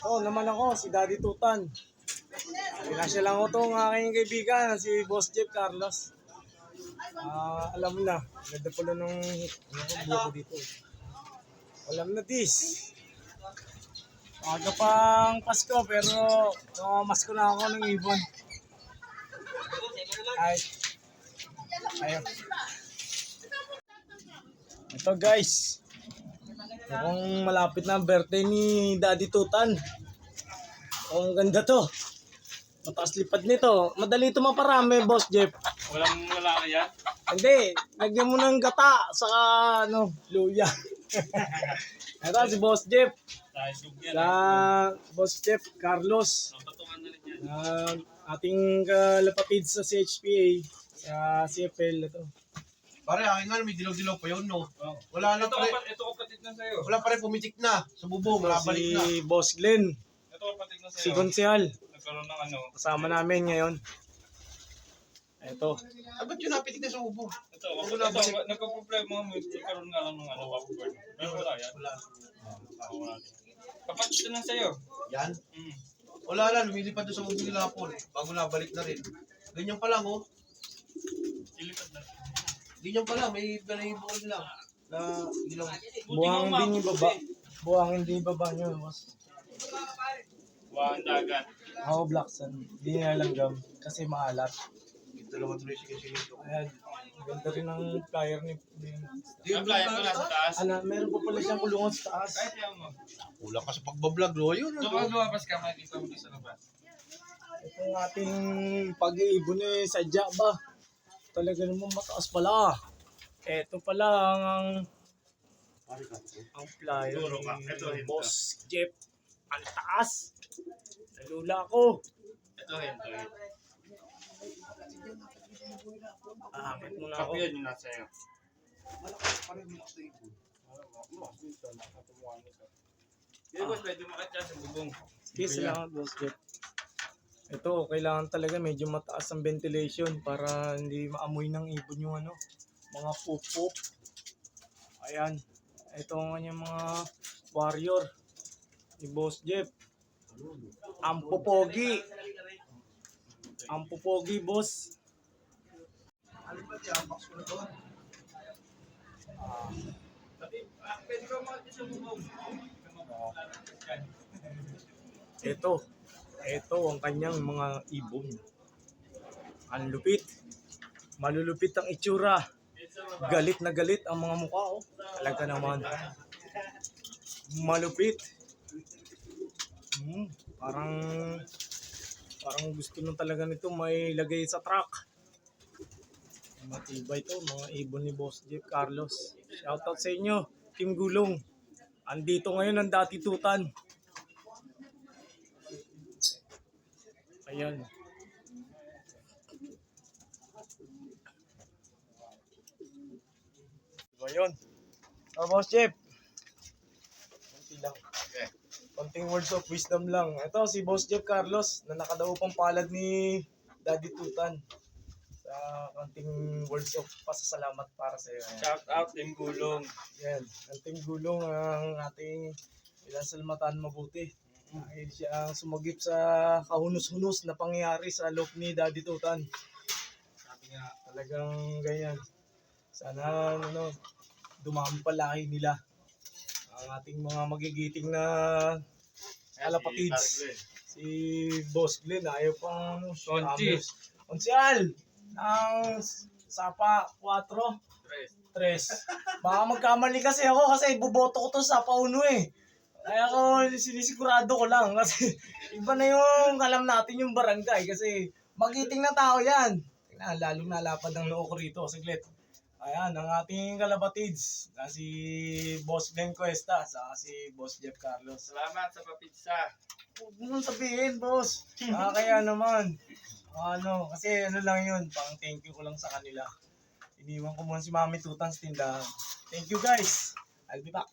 Oo naman ako, si Daddy Tutan. Pinasya lang ko itong aking kaibigan, si Boss Jeff Carlos. Alam mo na, ganda pala nung buko dito. Alam na this. Aga pang Pasko pero masko na ako ng ibon. Ayun. Ito guys. Mukhang malapit na ang birthday ni Daddy Tutan. Ang ganda to. Mataas lipad nito. Madali ito maparami, Boss Jeff. Wala kaya? Hindi. Lagyan mo ng gata saka luya. Ito si Boss Jeff. Sa Boss Jeff Carlos. Ating kalapatid sa CHPA. Sa CFL ito. Pare, akin nga, may dilaw-dilaw pa yun, no? Wala na pare. Ito kapatid na sa'yo. Wala pare, pumitik na. Sa bubong, nabalik na. Si Boss Glenn. Ito kapatid na sa'yo. Si Konsehal. Nagkaroon ng ano. Kasama namin ngayon. Ito. Ba't yun napitik na sa bubong? Ito, nagka-problema mo. Nagkaroon nga lang ng ano. Pero wala yan. Wala. Kapatid na sa'yo. Yan? Wala lang, lumilipad doon sa bubong nila po. Bago nabalik na rin. Ganyan pa lang, oh. Ilipad na. Ganyan pa lang, may balahibo lang. Na dilaw. Buhang hindi baba. Buhang hindi baba nyo, boss. Buhang dagat. Ako black sun. Hindi nalanggam. Kasi maalat. Ito naman tuloy sige ito. Ayan. Ganda rin ang flyer ni Ang playa pala sa taas. meron pa pala siyang kulungan sa taas. Kahit yan mo. Kulang ka sa pagbablog, lo. Yun, Ito pag lumabas ka, makikita mo sa labas. Itong ating pag-iibon eh, sadya ba? Talaga naman mataas pala. Ito pala ang flyer Duro ka. ni Ito, ito. Boss Jeff. Ang taas. Nalula ko. Ito. Aakit muna ako. Kapi yan yung nasa iyo. Hindi ba pwede makatya sa bubong? Yes lang, Boss Jeff. Ito, kailangan talaga medyo mataas ang ventilation para hindi maamoy ng ibon yung mga pupo. Ayan. Ito ang kanyang mga warrior ni Boss Jeff. Ang pupogi. Ang pupogi, boss. Pwede ka makatya sa bubong. Ito ang kanyang mga ibon. Ang lupit. Malulupit ang itsura. Galit na galit ang mga mukha, oh. Talaga naman. Malupit. Parang gusto nung talaga nito may lagay sa truck. Matibay ito, mga ibon ni Boss Jeff Carlos. Shoutout sa inyo, Team Gulong. Andito ngayon ang Daddy Tutan. Ayan. Diba yun? Boss Jeff. Konti lang. Okay. Konting words of wisdom lang. Ito si Boss Jeff Carlos na nakadaupang palad ni Daddy Tutan. Sa konting words of pasasalamat para sa iyo. Shout out Team Gulong. Yan. Konting gulong ang ating ilasalamatan mabuti. Dahil siya ang sumagip sa kahunos-hunos na pangyayari sa loob ni Daddy Tutan. Sabi nga, talagang ganyan. Sana dumami palahi nila. Ang ating mga magigiting na kalapatids. Si Boss Glenn, ayaw pang Konsehal ng Sapa 4. 3. Baka magkamali kasi ako kasi buboto ko to sa Sapa 1 eh. Kaya ako sinisigurado ko lang kasi iba na yung alam natin yung barangay kasi magiting na tao yan. Tingnan, lalong nalapad ang noo ko rito. Saglit. Ayan, ang ating kalapatids na si Boss Glenn Cuesta sa si Boss Jeff Carlos. Salamat sa papitsa. Huwag mo sabihin, boss. Kaya naman. Kasi lang yun, pang thank you ko lang sa kanila. Iniwan ko muna si Mami Tutan sa tindahan. Thank you guys. I'll be back.